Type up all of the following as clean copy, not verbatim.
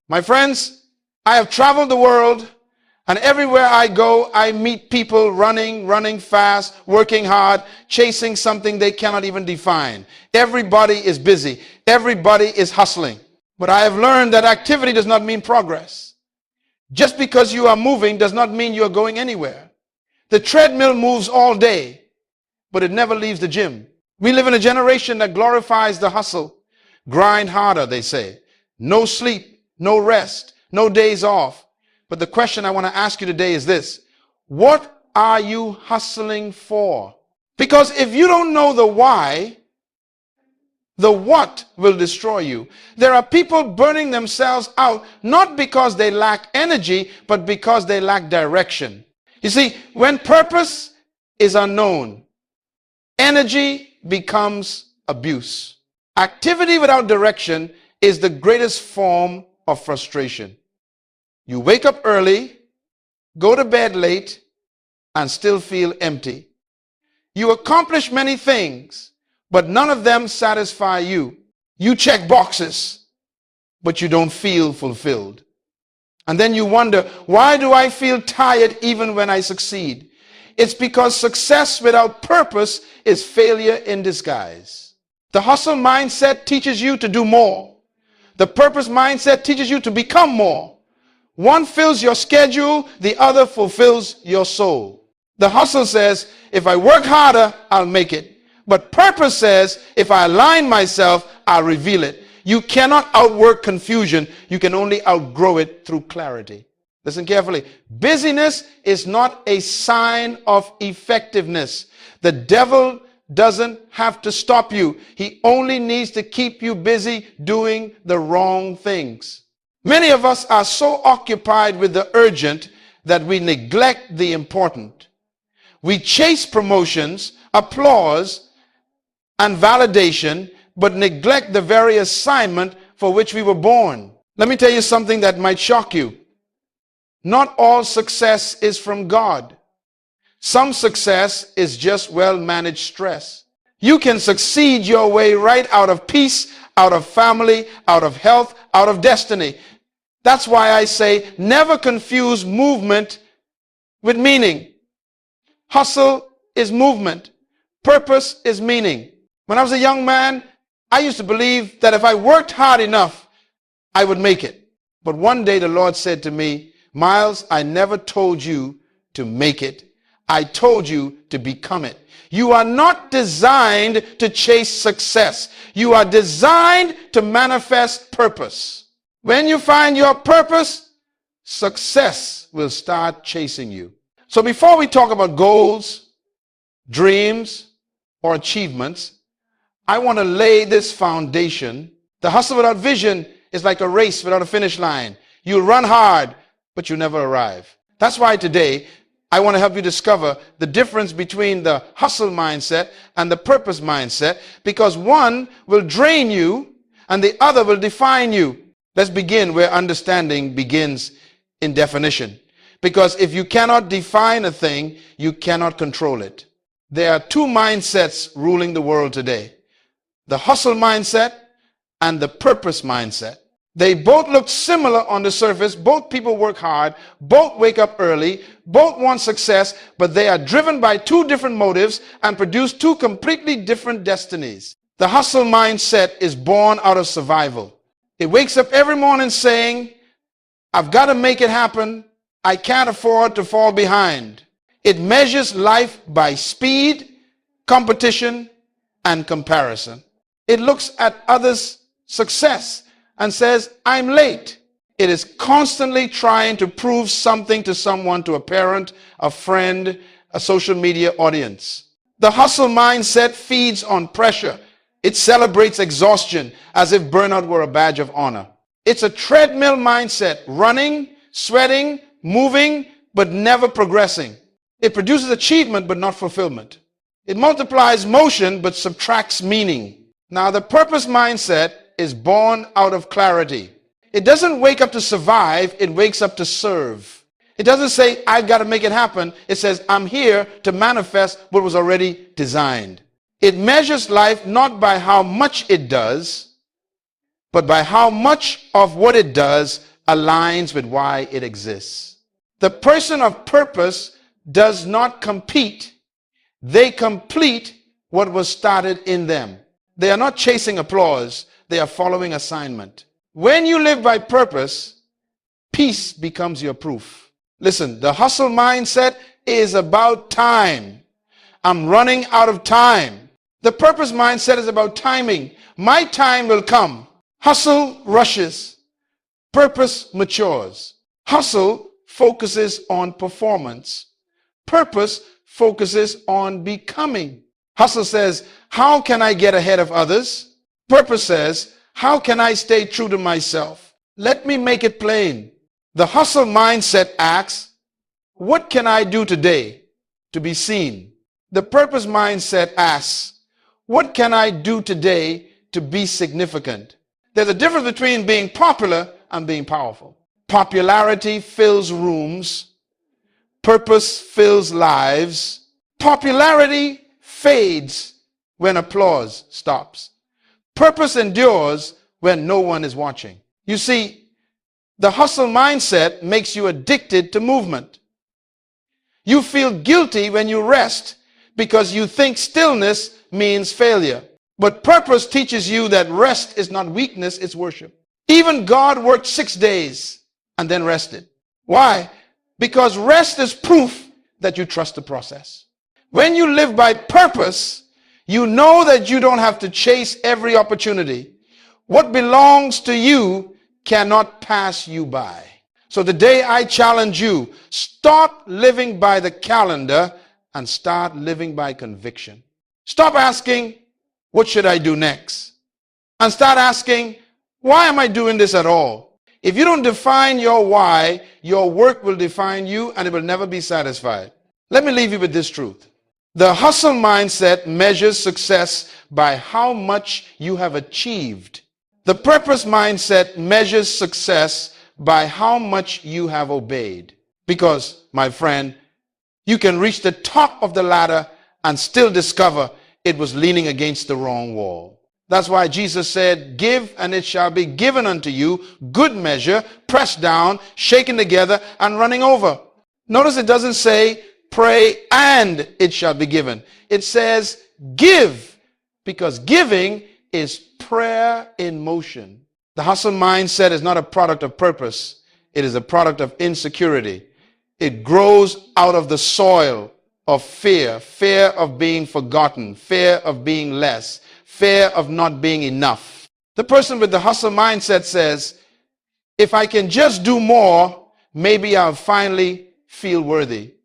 My friends, I have traveled the world, and everywhere I go, I meet people running fast, working hard, chasing something they cannot even define. Everybody is busy. Everybody is hustling. But I have learned that activity does not mean progress. Just because you are moving does not mean you are going anywhere. The treadmill moves all day, but it never leaves the gym. We live in a generation that glorifies the hustle. Grind harder, they say. No sleep, no rest, no days off. But the question I want to ask you today is this: what are you hustling for? Because if you don't know the why, the what will destroy you. There are people burning themselves out, not because they lack energy, but because they lack direction. You see, when purpose is unknown, energy becomes abuse. Activity without direction is the greatest form of frustration. You wake up early, go to bed late, and still feel empty. You accomplish many things, but none of them satisfy you. You check boxes, but you don't feel fulfilled. And then you wonder, why do I feel tired even when I succeed? It's because success without purpose is failure in disguise. The hustle mindset teaches you to do more. The purpose mindset teaches you to become more. One fills your schedule, the other fulfills your soul. The hustle says, if I work harder, I'll make it. But purpose says, if I align myself, I'll reveal it. You cannot outwork confusion. You can only outgrow it through clarity. Listen carefully. Busyness is not a sign of effectiveness. The devil doesn't have to stop you. He only needs to keep you busy doing the wrong things. Many of us are so occupied with the urgent that we neglect the important. We chase promotions, applause, and validation, but neglect the very assignment for which we were born. Let me tell you something that might shock you. Not all success is from God. Some success is just well-managed stress. You can succeed your way right out of peace, out of family, out of health, out of destiny. That's why I say never confuse movement with meaning. Hustle is movement. Purpose is meaning. When I was a young man, I used to believe that if I worked hard enough, I would make it. But one day the Lord said to me, Myles, I never told you to make it. I told you to become it. You are not designed to chase success. You are designed to manifest purpose. When you find your purpose, success will start chasing you. So before we talk about goals, dreams, or achievements, I want to lay this foundation. The hustle without vision is like a race without a finish line. You run hard, but you never arrive. That's why today I want to help you discover the difference between the hustle mindset and the purpose mindset, because one will drain you and the other will define you. Let's begin where understanding begins in definition. Because if you cannot define a thing, you cannot control it. There are two mindsets ruling the world today: the hustle mindset and the purpose mindset. They both look similar on the surface. Both people work hard. Both wake up early. Both want success, but they are driven by two different motives and produce two completely different destinies. The hustle mindset is born out of survival. It wakes up every morning saying, I've got to make it happen. I can't afford to fall behind. It measures life by speed, competition, and comparison. It looks at others' success and says, I'm late. It is constantly trying to prove something to someone, to a parent, a friend, a social media audience. The hustle mindset feeds on pressure. It celebrates exhaustion as if burnout were a badge of honor. It's a treadmill mindset, running, sweating, moving, but never progressing. It produces achievement, but not fulfillment. It multiplies motion, but subtracts meaning. Now, the purpose mindset is born out of clarity. It doesn't wake up to survive, it wakes up to serve. It doesn't say, I've got to make it happen. It says, I'm here to manifest what was already designed. It measures life not by how much it does, but by how much of what it does aligns with why it exists. The person of purpose does not compete. They complete what was started in them. They are not chasing applause. They are following assignment. When you live by purpose, peace becomes your proof. Listen, the hustle mindset is about time. I'm running out of time. The purpose mindset is about timing. My time will come. Hustle rushes. Purpose matures. Hustle focuses on performance. Purpose focuses on becoming. Hustle says, how can I get ahead of others? Purpose says, how can I stay true to myself? Let me make it plain. The hustle mindset asks, what can I do today to be seen? The purpose mindset asks, what can I do today to be significant? There's a difference between being popular and being powerful. Popularity fills rooms. Purpose fills lives. Popularity fades when applause stops. Purpose endures when no one is watching. You see, the hustle mindset makes you addicted to movement. You feel guilty when you rest because you think stillness means failure. But purpose teaches you that rest is not weakness, it's worship. Even God worked 6 days and then rested. Why? Because rest is proof that you trust the process. When you live by purpose, you know that you don't have to chase every opportunity. What belongs to you cannot pass you by. So today I challenge you, stop living by the calendar and start living by conviction. Stop asking, what should I do next? And start asking, why am I doing this at all? If you don't define your why, your work will define you and it will never be satisfied. Let me leave you with this truth. The hustle mindset measures success by how much you have achieved. The purpose mindset measures success by how much you have obeyed. Because, my friend, you can reach the top of the ladder and still discover it was leaning against the wrong wall. That's why Jesus said, give and it shall be given unto you, good measure, pressed down, shaken together, and running over. Notice it doesn't say, pray and it shall be given. It says, give, because giving is prayer in motion. The hustle mindset is not a product of purpose. It is a product of insecurity. It grows out of the soil of fear, fear of being forgotten, fear of being less, fear of not being enough. The person with the hustle mindset says, if I can just do more, maybe I'll finally feel worthy.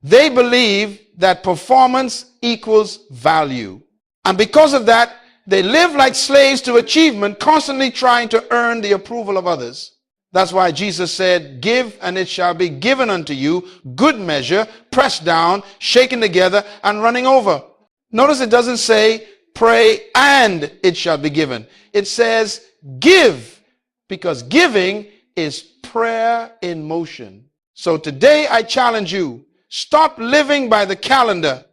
They believe that performance equals value. And because of that, they live like slaves to achievement, constantly trying to earn the approval of others. That's why Jesus said, give and it shall be given unto you, good measure, pressed down, shaken together, and running over. Notice it doesn't say, pray and it shall be given. It says, give, because giving is prayer in motion. So today I challenge you, stop living by the calendar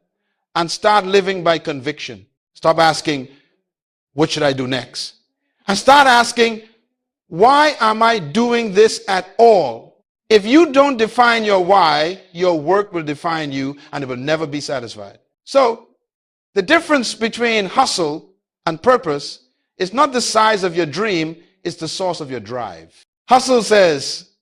and start living by conviction. Stop asking, what should I do next? And start asking, why am I doing this at all? If you don't define your why, your work will define you and it will never be satisfied. So the difference between hustle and purpose is not the size of your dream, it's the source of your drive. Hustle says,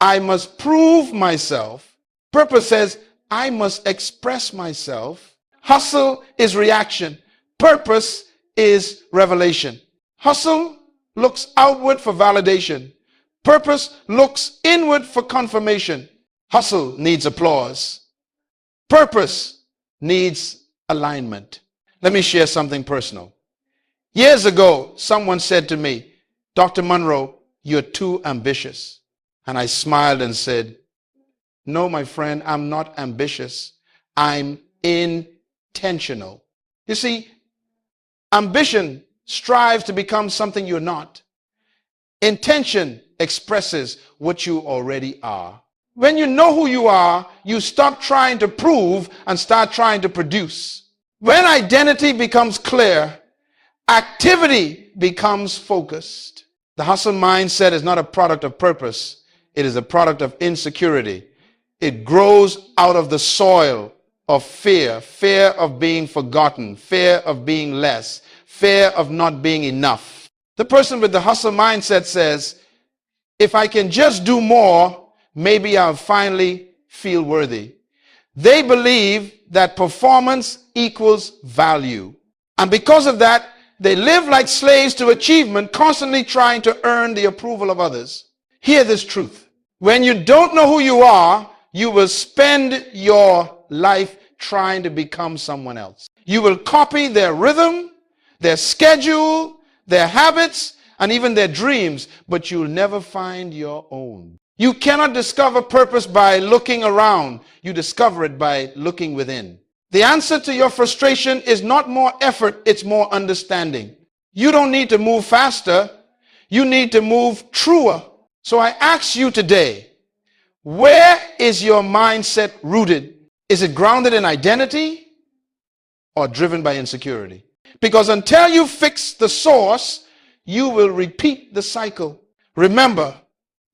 I must prove myself. Purpose says, I must express myself. Hustle is reaction. Purpose is revelation. Hustle looks outward for validation. Purpose looks inward for confirmation. Hustle needs applause. Purpose needs alignment. Let me share something personal. Years ago, someone said to me, Dr. Munroe, you're too ambitious. And I smiled and said, no, my friend, I'm not ambitious. I'm intentional. You see, ambition strives to become something you're not. Intention expresses what you already are. When you know who you are, you stop trying to prove and start trying to produce. When identity becomes clear, activity becomes focused. The hustle mindset is not a product of purpose. It is a product of insecurity. It grows out of the soil of fear, fear of being forgotten, fear of being less, fear of not being enough. The person with the hustle mindset says, if I can just do more, maybe I'll finally feel worthy. They believe that performance equals value. And because of that, they live like slaves to achievement, constantly trying to earn the approval of others. Hear this truth. When you don't know who you are, you will spend your life trying to become someone else. You will copy their rhythm, their schedule, their habits, and even their dreams, but you'll never find your own. You cannot discover purpose by looking around. You discover it by looking within. The answer to your frustration is not more effort, it's more understanding. You don't need to move faster. You need to move truer. So I ask you today, where is your mindset rooted? Is it grounded in identity or driven by insecurity? Because until you fix the source, you will repeat the cycle. Remember,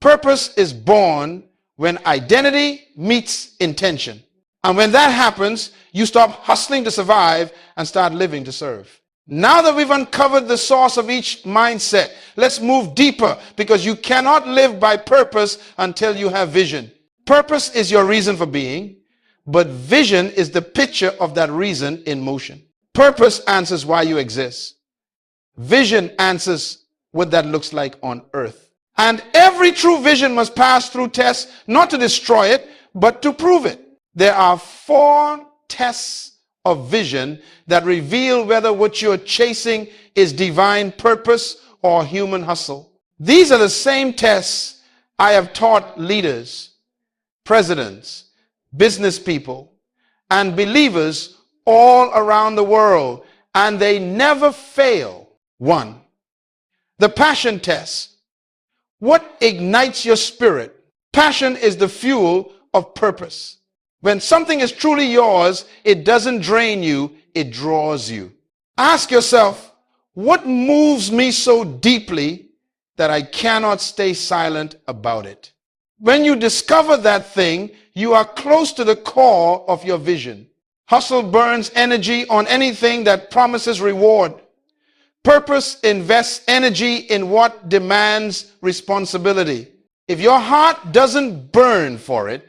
purpose is born when identity meets intention. And when that happens, you stop hustling to survive and start living to serve. Now that we've uncovered the source of each mindset, let's move deeper, because you cannot live by purpose until you have vision. Purpose is your reason for being, but vision is the picture of that reason in motion. Purpose answers why you exist. Vision answers what that looks like on earth. And every true vision must pass through tests, not to destroy it, but to prove it. There are 4 tests of vision that reveal whether what you're chasing is divine purpose or human hustle. These are the same tests I have taught leaders, presidents, business people, and believers all around the world, and they never fail. 1, the passion test. What ignites your spirit? Passion is the fuel of purpose. When something is truly yours, it doesn't drain you, it draws you. Ask yourself, what moves me so deeply that I cannot stay silent about it? When you discover that thing, you are close to the core of your vision. Hustle burns energy on anything that promises reward. Purpose invests energy in what demands responsibility. If your heart doesn't burn for it,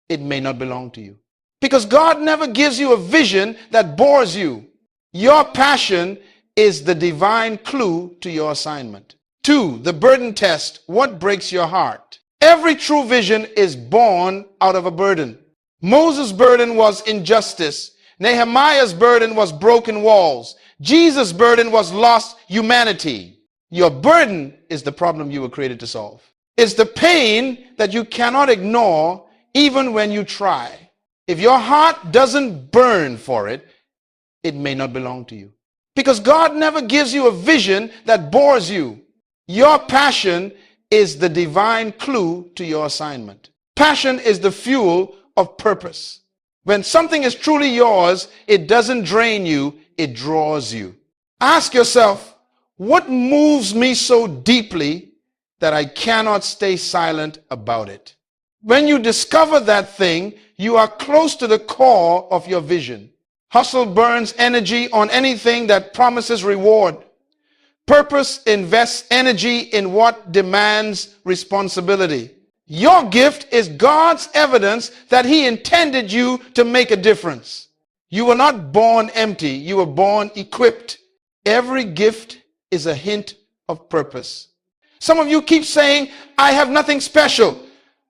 it may not belong to you. Because God never gives you a vision that bores you. Your passion is the divine clue to your assignment. 2, the burden test. What breaks your heart? Every true vision is born out of a burden. Moses' burden was injustice. Nehemiah's burden was broken walls. Jesus' burden was lost humanity. Your burden is the problem you were created to solve. It's the pain that you cannot ignore even when you try. If your heart doesn't burn for it, it may not belong to you. Because God never gives you a vision that bores you. Your passion is the divine clue to your assignment. Passion is the fuel of purpose. When something is truly yours, it doesn't drain you, it draws you. Ask yourself, what moves me so deeply that I cannot stay silent about it? When you discover that thing, you are close to the core of your vision. Hustle burns energy on anything that promises reward. Purpose invests energy in what demands responsibility. Your gift is God's evidence that He intended you to make a difference. You were not born empty, you were born equipped. Every gift is a hint of purpose. Some of you keep saying, I have nothing special.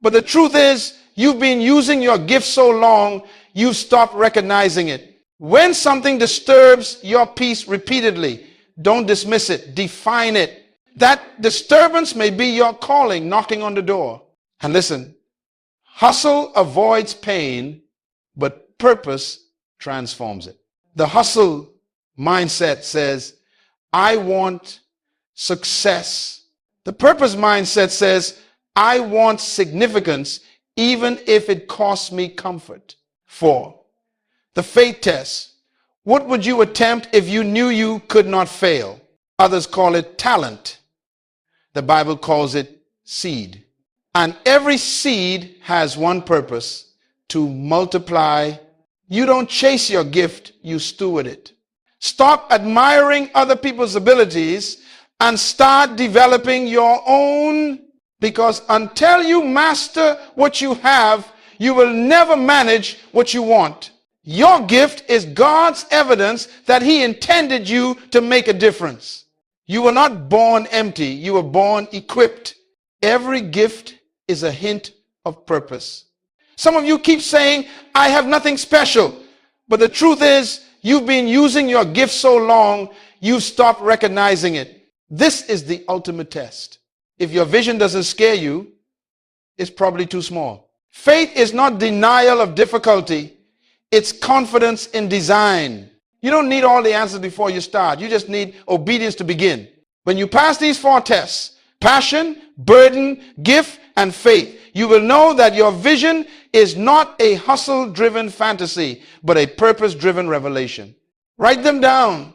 But the truth is, you've been using your gift so long, you've stopped recognizing it. When something disturbs your peace repeatedly, don't dismiss it, define it. That disturbance may be your calling knocking on the door. And listen, hustle avoids pain, but purpose transforms it. The hustle mindset says, I want success. The purpose mindset says, I want significance, even if it costs me comfort. 4, the faith test. What would you attempt if you knew you could not fail? Others call it talent. The Bible calls it seed. And every seed has one purpose: to multiply. You don't chase your gift, you steward it. Stop admiring other people's abilities and start developing your own, because until you master what you have, you will never manage what you want. Your gift is God's evidence that He intended you to make a difference. You were not born empty, you were born equipped. Every gift is a hint of purpose. Some of you keep saying, I have nothing special. But the truth is, you've been using your gift so long, you've stopped recognizing it. This is the ultimate test. If your vision doesn't scare you, it's probably too small. Faith is not denial of difficulty. It's confidence in design. You don't need all the answers before you start. You just need obedience to begin. When you pass these 4 tests, passion, burden, gift, and faith, you will know that your vision is not a hustle-driven fantasy, but a purpose-driven revelation. Write them down.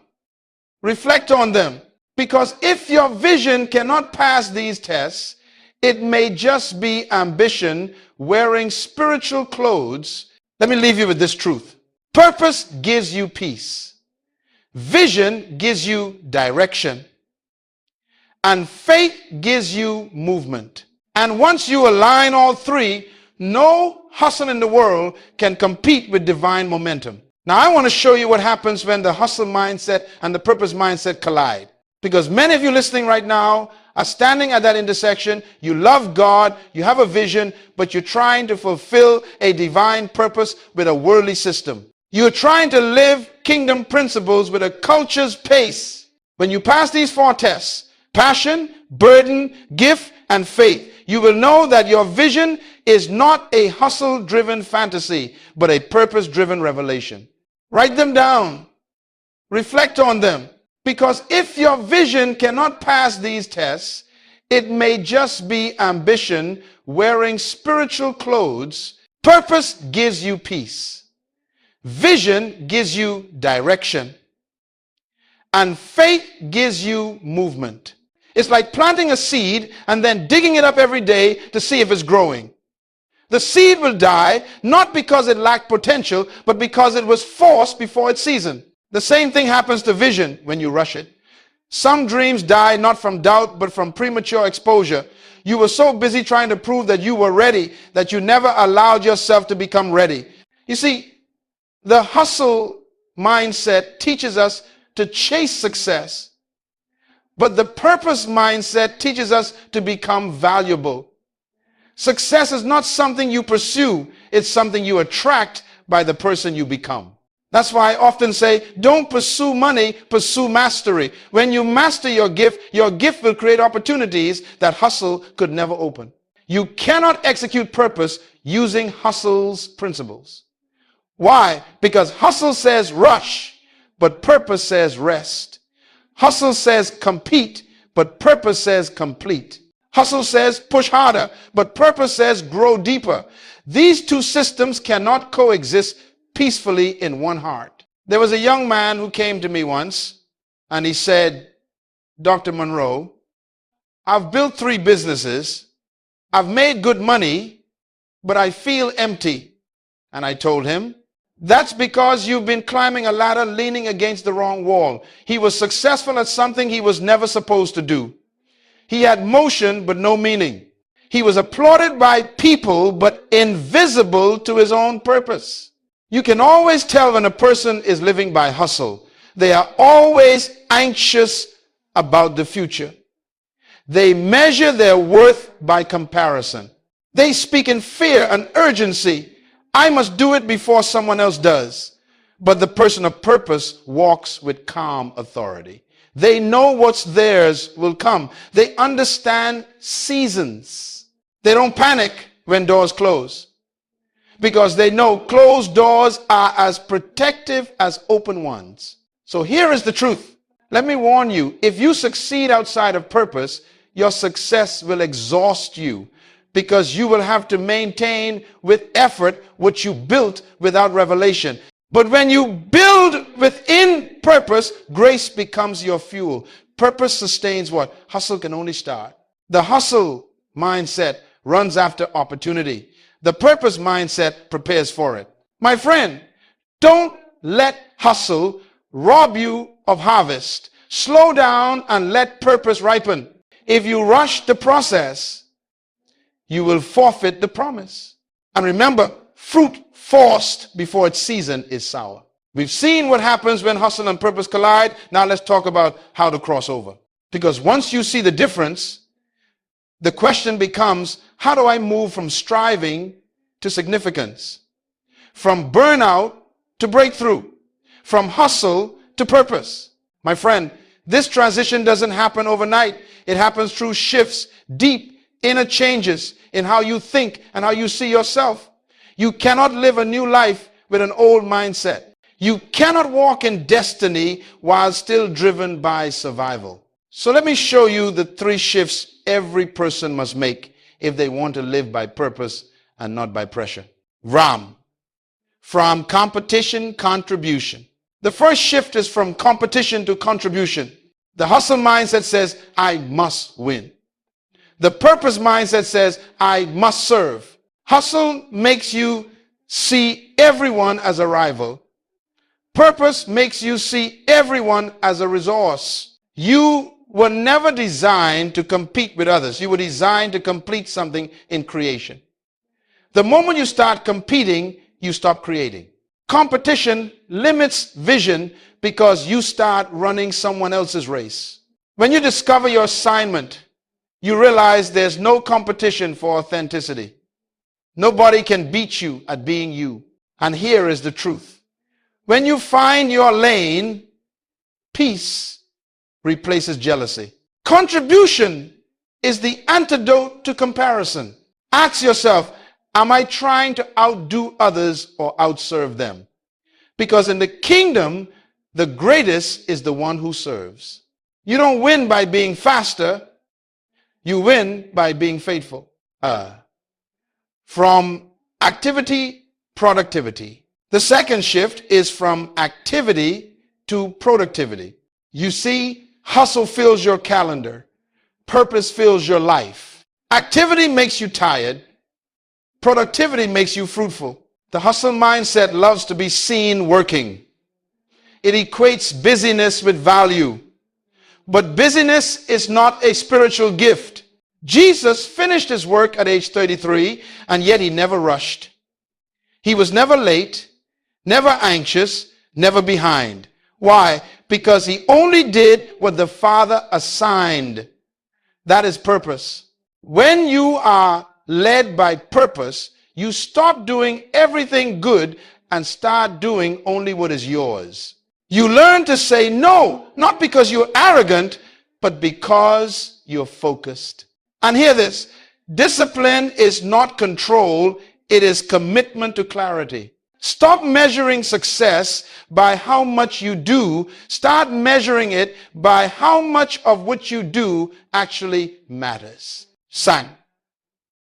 Reflect on them. Because if your vision cannot pass these tests, it may just be ambition wearing spiritual clothes. Let me leave you with this truth. Purpose gives you peace. Vision gives you direction. And faith gives you movement. And once you align all 3, no hustle in the world can compete with divine momentum. Now I want to show you what happens when the hustle mindset and the purpose mindset collide. Because many of you listening right now are standing at that intersection. You love God, you have a vision, but you're trying to fulfill a divine purpose with a worldly system. You're trying to live kingdom principles with a culture's pace. When you pass these 4 tests, passion, burden, gift, and faith, you will know that your vision is not a hustle-driven fantasy, but a purpose-driven revelation. Write them down. Reflect on them. Because if your vision cannot pass these tests, it may just be ambition wearing spiritual clothes. Purpose gives you peace. Vision gives you direction. And faith gives you movement. It's like planting a seed and then digging it up every day to see if it's growing. The seed will die, not because it lacked potential, but because it was forced before its season. The same thing happens to vision when you rush it. Some dreams die not from doubt, but from premature exposure. You were so busy trying to prove that you were ready that you never allowed yourself to become ready. You see, the hustle mindset teaches us to chase success, but the purpose mindset teaches us to become valuable. Success is not something you pursue, it's something you attract by the person you become. That's why I often say, don't pursue money, pursue mastery. When you master your gift will create opportunities that hustle could never open. You cannot execute purpose using hustle's principles. Why? Because hustle says rush, but purpose says rest. Hustle says compete, but purpose says complete. Hustle says push harder, but purpose says grow deeper. These 2 systems cannot coexist peacefully in one heart. There was a young man who came to me once and he said, Dr. Munroe, I've built 3 businesses. I've made good money, but I feel empty. And I told him, that's because you've been climbing a ladder leaning against the wrong wall. He was successful at something he was never supposed to do. He had motion, but no meaning. He was applauded by people, but invisible to his own purpose. You can always tell when a person is living by hustle. They are always anxious about the future. They measure their worth by comparison. They speak in fear and urgency. I must do it before someone else does. But the person of purpose walks with calm authority. They know what's theirs will come. They understand seasons. They don't panic when doors close, because they know closed doors are as protective as open ones. So here is the truth. Let me warn you, if you succeed outside of purpose, your success will exhaust you, because you will have to maintain with effort what you built without revelation. But when you build within purpose, grace becomes your fuel. Purpose sustains what? Hustle can only start. The hustle mindset runs after opportunity. The purpose mindset prepares for it. My friend, don't let hustle rob you of harvest. Slow down and let purpose ripen. If you rush the process, you will forfeit the promise. And remember, fruit forced before its season is sour. We've seen what happens when hustle and purpose collide. Now let's talk about how to cross over. Because once you see the difference, the question becomes, how do I move from striving to significance? From burnout to breakthrough? From hustle to purpose? My friend, this transition doesn't happen overnight. It happens through shifts, deep inner changes in how you think and how you see yourself. You cannot live a new life with an old mindset. You cannot walk in destiny while still driven by survival. So let me show you the 3 shifts every person must make if they want to live by purpose and not by pressure. RAM, from competition, contribution. The first shift is from competition to contribution. The hustle mindset says, I must win. The purpose mindset says, I must serve. Hustle makes you see everyone as a rival. Purpose makes you see everyone as a resource. You were never designed to compete with others. You were designed to complete something in creation. The moment you start competing, you stop creating. Competition limits vision because you start running someone else's race. When you discover your assignment, you realize there's no competition for authenticity. Nobody can beat you at being you. And here is the truth. When you find your lane, peace replaces jealousy. Contribution is the antidote to comparison. Ask yourself, am I trying to outdo others or outserve them? Because in the kingdom, the greatest is the one who serves. You don't win by being faster. You win by being faithful. From activity, productivity. The second shift is from activity to productivity. You see, hustle fills your calendar. Purpose fills your life. Activity makes you tired. Productivity makes you fruitful. The hustle mindset loves to be seen working. It equates busyness with value. But busyness is not a spiritual gift. Jesus finished his work at age 33, and yet he never rushed. He was never late, never anxious, never behind. Why? Because he only did what the Father assigned. That is purpose. When you are led by purpose, you stop doing everything good and start doing only what is yours. You learn to say no, not because you're arrogant, but because you're focused. And hear this, discipline is not control, it is commitment to clarity. Stop measuring success by how much you do. Start measuring it by how much of what you do actually matters. Sang.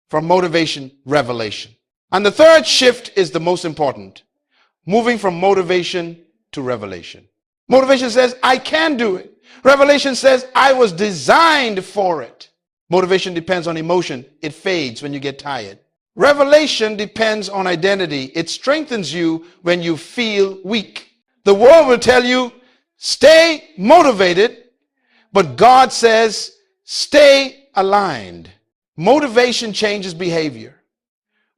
From motivation, revelation. And the third shift is the most important. Moving from motivation to revelation. Motivation says, I can do it. Revelation says, I was designed for it. Motivation depends on emotion. It fades when you get tired. Revelation depends on identity. It strengthens you when you feel weak. The world will tell you, stay motivated, but God says, stay aligned. Motivation changes behavior.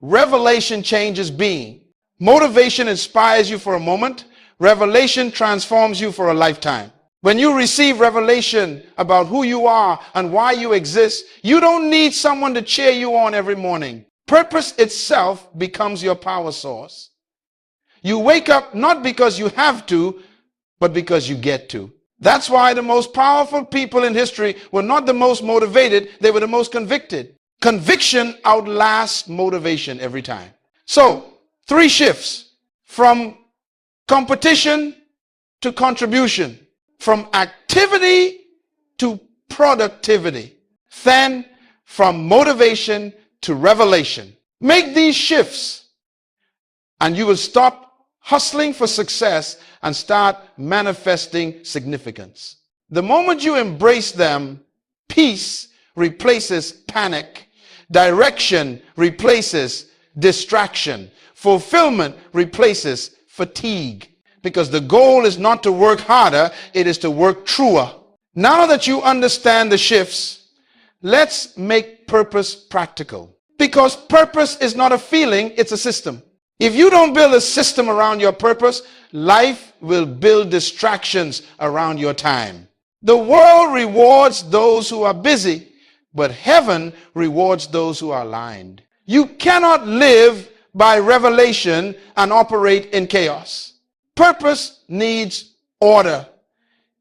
Revelation changes being. Motivation inspires you for a moment. Revelation transforms you for a lifetime. When you receive revelation about who you are and why you exist, you don't need someone to cheer you on every morning. Purpose itself becomes your power source. You wake up not because you have to, but because you get to. That's why the most powerful people in history were not the most motivated, they were the most convicted. Conviction outlasts motivation every time. So, 3 shifts. From competition to contribution. From activity to productivity. Then, from motivation to revelation. Make these shifts and you will stop hustling for success and start manifesting significance. The moment you embrace them, peace replaces panic. Direction replaces distraction. Fulfillment replaces fatigue. Because the goal is not to work harder, it is to work truer. Now that you understand the shifts, let's make purpose practical. Because purpose is not a feeling, it's a system. If you don't build a system around your purpose, life will build distractions around your time. The world rewards those who are busy, but heaven rewards those who are aligned. You cannot live by revelation and operate in chaos. Purpose needs order.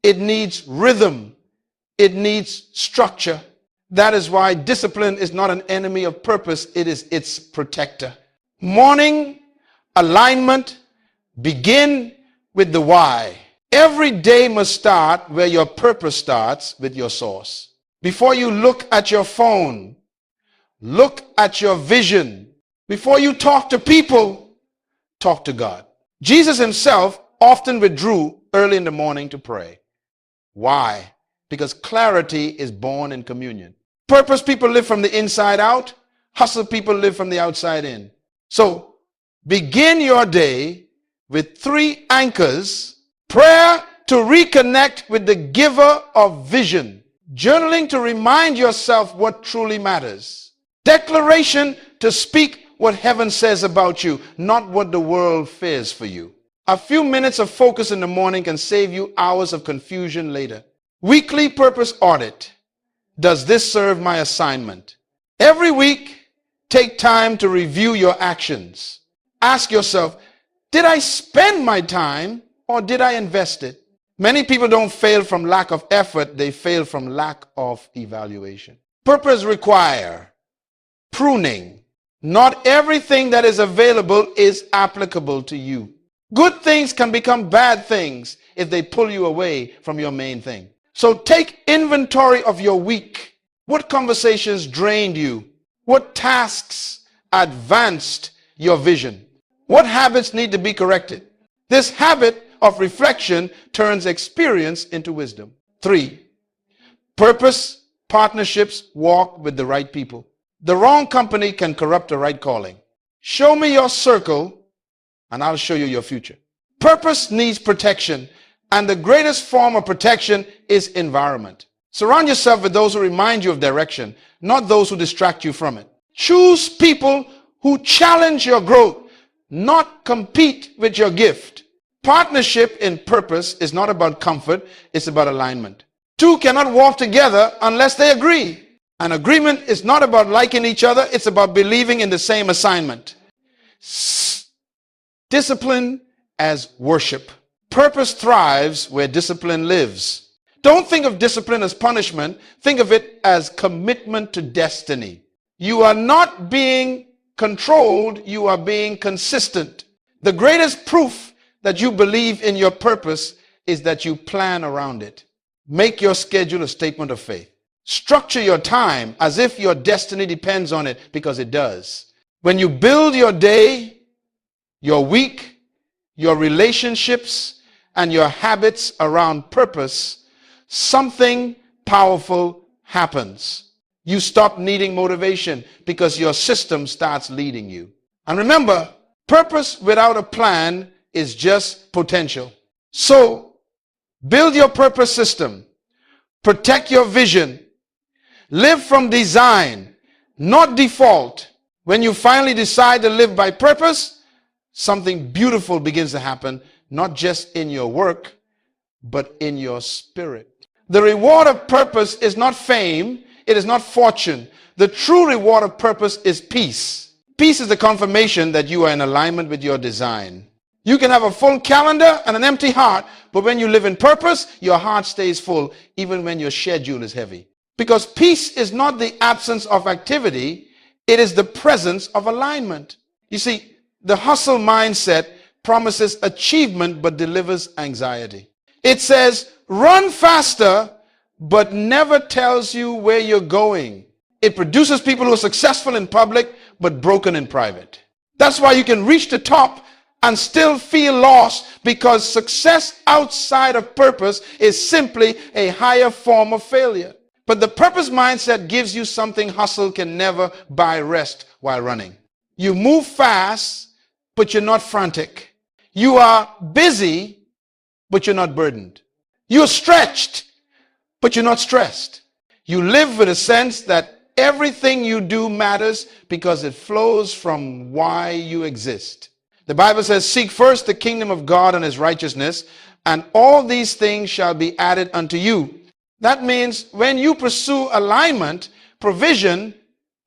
It needs rhythm. It needs structure. That is why discipline is not an enemy of purpose, it is its protector. Morning alignment begin with the why. Every day must start where your purpose starts, with your source. Before you look at your phone, look at your vision. Before you talk to people, talk to God. Jesus himself often withdrew early in the morning to pray. Why? Because clarity is born in communion. Purpose people live from the inside out. Hustle people live from the outside in. So begin your day with 3 anchors. Prayer to reconnect with the giver of vision. Journaling to remind yourself what truly matters. Declaration to speak what heaven says about you, not what the world fears for you. A few minutes of focus in the morning can save you hours of confusion later. Weekly purpose audit. Does this serve my assignment? Every week, take time to review your actions. Ask yourself, did I spend my time or did I invest it? Many people don't fail from lack of effort, they fail from lack of evaluation. Purpose require pruning. Not everything that is available is applicable to you. Good things can become bad things if they pull you away from your main thing. So take inventory of your week. What conversations drained you? What tasks advanced your vision? What habits need to be corrected? This habit of reflection turns experience into wisdom. 3, purpose partnerships walk with the right people. The wrong company can corrupt the right calling. Show me your circle and I'll show you your future. Purpose needs protection, and the greatest form of protection is environment. Surround yourself with those who remind you of direction, not those who distract you from it. Choose people who challenge your growth, not compete with your gift. Partnership in purpose is not about comfort, it's about alignment. 2 cannot walk together unless they agree. An agreement is not about liking each other, it's about believing in the same assignment. Discipline as worship. Purpose thrives where discipline lives. Don't think of discipline as punishment, think of it as commitment to destiny. You are not being controlled, you are being consistent. The greatest proof that you believe in your purpose is that you plan around it. Make your schedule a statement of faith. Structure your time as if your destiny depends on it, because it does. When you build your day, your week, your relationships, and your habits around purpose, something powerful happens. You stop needing motivation because your system starts leading you. And remember, purpose without a plan is just potential. So, build your purpose system. Protect your vision. Live from design, not default. When you finally decide to live by purpose, something beautiful begins to happen, not just in your work, but in your spirit. The reward of purpose is not fame, it is not fortune. The true reward of purpose is peace. Peace is the confirmation that you are in alignment with your design. You can have a full calendar and an empty heart, but when you live in purpose, your heart stays full, even when your schedule is heavy. Because peace is not the absence of activity, it is the presence of alignment. You see, the hustle mindset promises achievement but delivers anxiety. It says, run faster, but never tells you where you're going. It produces people who are successful in public but broken in private. That's why you can reach the top and still feel lost, because success outside of purpose is simply a higher form of failure. But the purpose mindset gives you something hustle can never buy: rest while running. You move fast, but you're not frantic. You are busy, but you're not burdened. You're stretched, but you're not stressed. You live with a sense that everything you do matters because it flows from why you exist. The Bible says, seek first the kingdom of God and his righteousness, and all these things shall be added unto you. That means when you pursue alignment, provision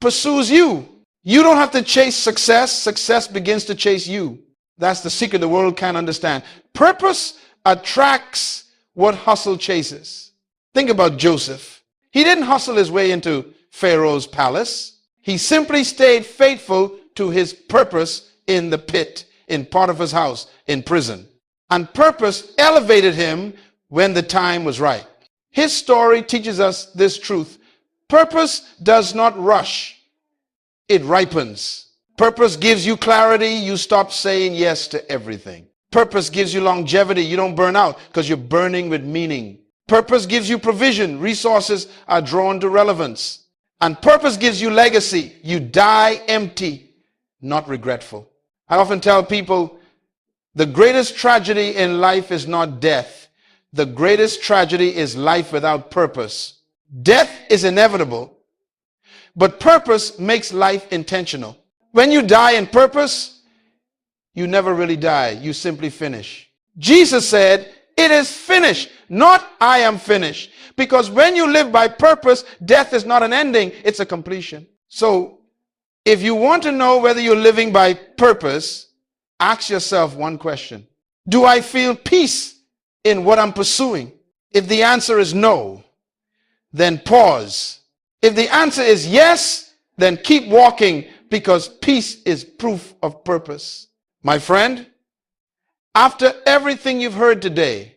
pursues you. You don't have to chase success. Success begins to chase you. That's the secret the world can't understand. Purpose attracts what hustle chases. Think about Joseph. He didn't hustle his way into Pharaoh's palace. He simply stayed faithful to his purpose in the pit, in Potiphar's house, in prison. And purpose elevated him when the time was right. His story teaches us this truth. Purpose does not rush. It ripens. Purpose gives you clarity. You stop saying yes to everything. Purpose gives you longevity. You don't burn out because you're burning with meaning. Purpose gives you provision. Resources are drawn to relevance. And purpose gives you legacy. You die empty, not regretful. I often tell people the greatest tragedy in life is not death. The greatest tragedy is life without purpose. Death is inevitable, but purpose makes life intentional. When you die in purpose, you never really die. You simply finish. Jesus said, it is finished, not I am finished. Because when you live by purpose, death is not an ending, it's a completion. So if you want to know whether you're living by purpose, ask yourself one question. Do I feel peace in what I'm pursuing? If the answer is no, then pause. If the answer is yes, then keep walking, because peace is proof of purpose. My friend, after everything you've heard today,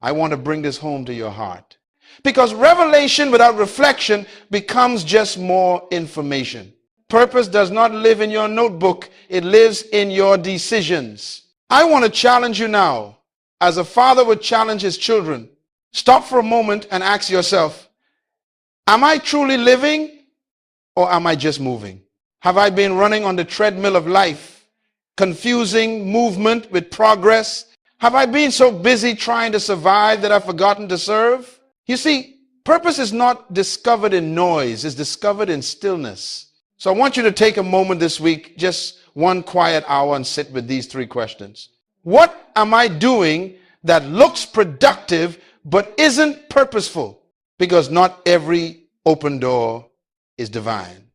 I want to bring this home to your heart. Because revelation without reflection becomes just more information. Purpose does not live in your notebook. It lives in your decisions. I want to challenge you now, as a father would challenge his children. Stop for a moment and ask yourself, am I truly living or am I just moving? Have I been running on the treadmill of life, confusing movement with progress? Have I been so busy trying to survive that I've forgotten to serve? You see, purpose is not discovered in noise, it's discovered in stillness. So I want you to take a moment this week, just one quiet hour, and sit with these three questions. What am I doing that looks productive but isn't purposeful? Because not every open door is divine.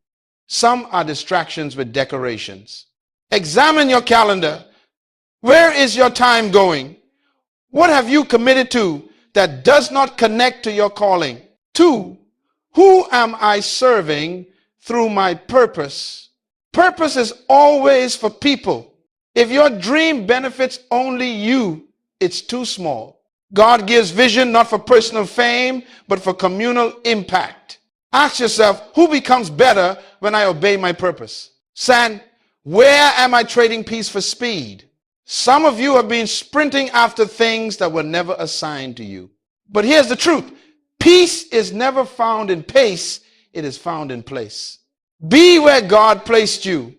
Some are distractions with decorations. Examine your calendar. Where is your time going? What have you committed to that does not connect to your calling? 2, who am I serving through my purpose? Purpose is always for people. If your dream benefits only you, it's too small. God gives vision not for personal fame, but for communal impact. Ask yourself, who becomes better when I obey my purpose? San, where am I trading peace for speed? Some of you have been sprinting after things that were never assigned to you. But here's the truth. Peace is never found in pace. It is found in place. Be where God placed you,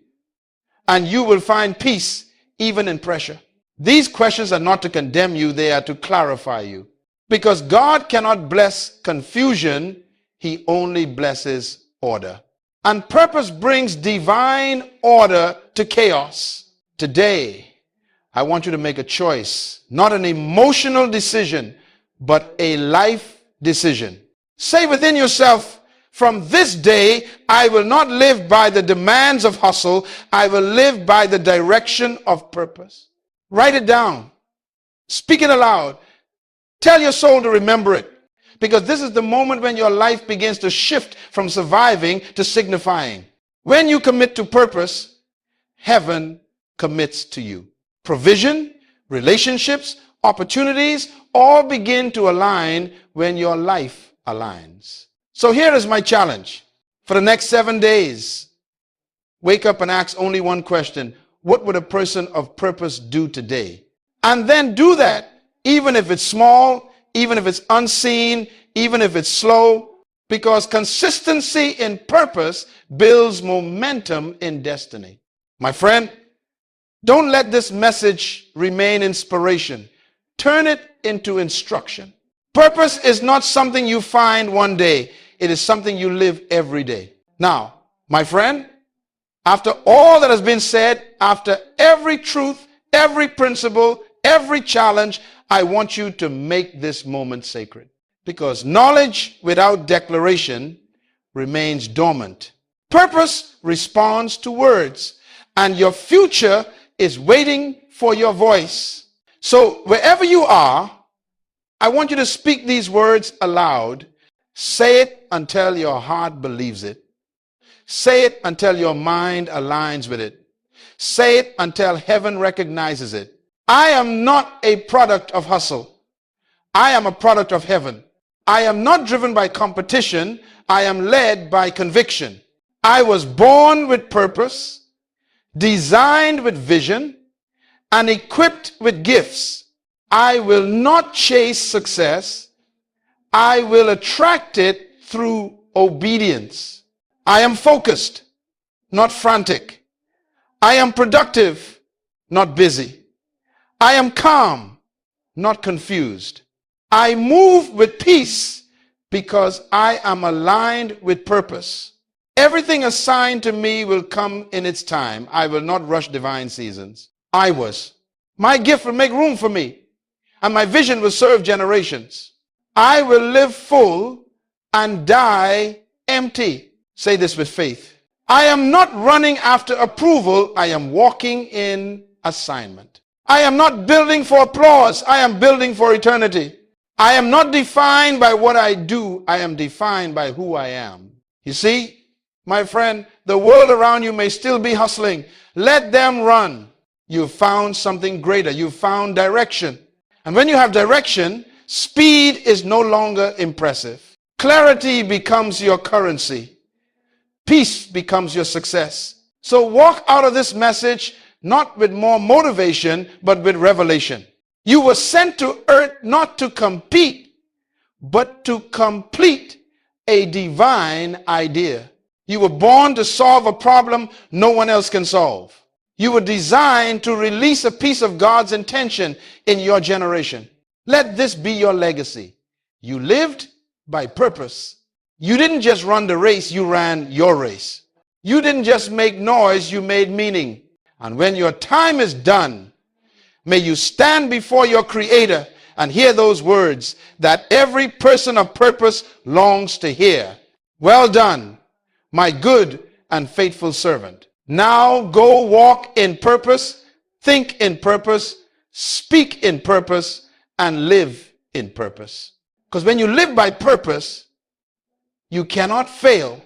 and you will find peace even in pressure. These questions are not to condemn you. They are to clarify you. Because God cannot bless confusion. He only blesses order. And purpose brings divine order to chaos. Today, I want you to make a choice, not an emotional decision, but a life decision. Say within yourself, from this day, I will not live by the demands of hustle. I will live by the direction of purpose. Write it down. Speak it aloud. Tell your soul to remember it. Because this is the moment when your life begins to shift from surviving to signifying. When you commit to purpose, heaven commits to you. Provision, relationships, opportunities all begin to align when your life aligns. So here is my challenge. For the next 7 days, wake up and ask only one question. What would a person of purpose do today? And then do that, even if it's small, even if it's unseen, even if it's slow. because consistency in purpose builds momentum in destiny. My friend, don't let this message remain inspiration. Turn it into instruction. Purpose is not something you find one day. It is something you live every day. Now, my friend, after all that has been said, after every truth, every principle, every challenge, I want you to make this moment sacred. Because knowledge without declaration remains dormant. Purpose responds to words, and your future is waiting for your voice. So wherever you are, I want you to speak these words aloud. Say it until your heart believes it. Say it until your mind aligns with it. Say it until heaven recognizes it. I am not a product of hustle. I am a product of heaven. I am not driven by competition. I am led by conviction. I was born with purpose, designed with vision, and equipped with gifts. I will not chase success. I will attract it through obedience. I am focused, not frantic. I am productive, not busy. I am calm, not confused. I move with peace because I am aligned with purpose. Everything assigned to me will come in its time. I will not rush divine seasons. My gift will make room for me, and my vision will serve generations. I will live full and die empty. Say this with faith. I am not running after approval. I am walking in assignment. I am not building for applause. I am building for eternity. I am not defined by what I do. I am defined by who I am. You see, my friend, the world around you may still be hustling. Let them run. You've found something greater. You've found direction. And when you have direction, speed is no longer impressive. Clarity becomes your currency. Peace becomes your success. So walk out of this message not with more motivation, but with revelation. You were sent to earth not to compete, but to complete a divine idea. You were born to solve a problem no one else can solve. You were designed to release a piece of God's intention in your generation. Let this be your legacy. You lived by purpose. You didn't just run the race, you ran your race. You didn't just make noise, you made meaning. And when your time is done, may you stand before your Creator and hear those words that every person of purpose longs to hear. Well done, my good and faithful servant. Now go walk in purpose, think in purpose, speak in purpose, and live in purpose. Because when you live by purpose, you cannot fail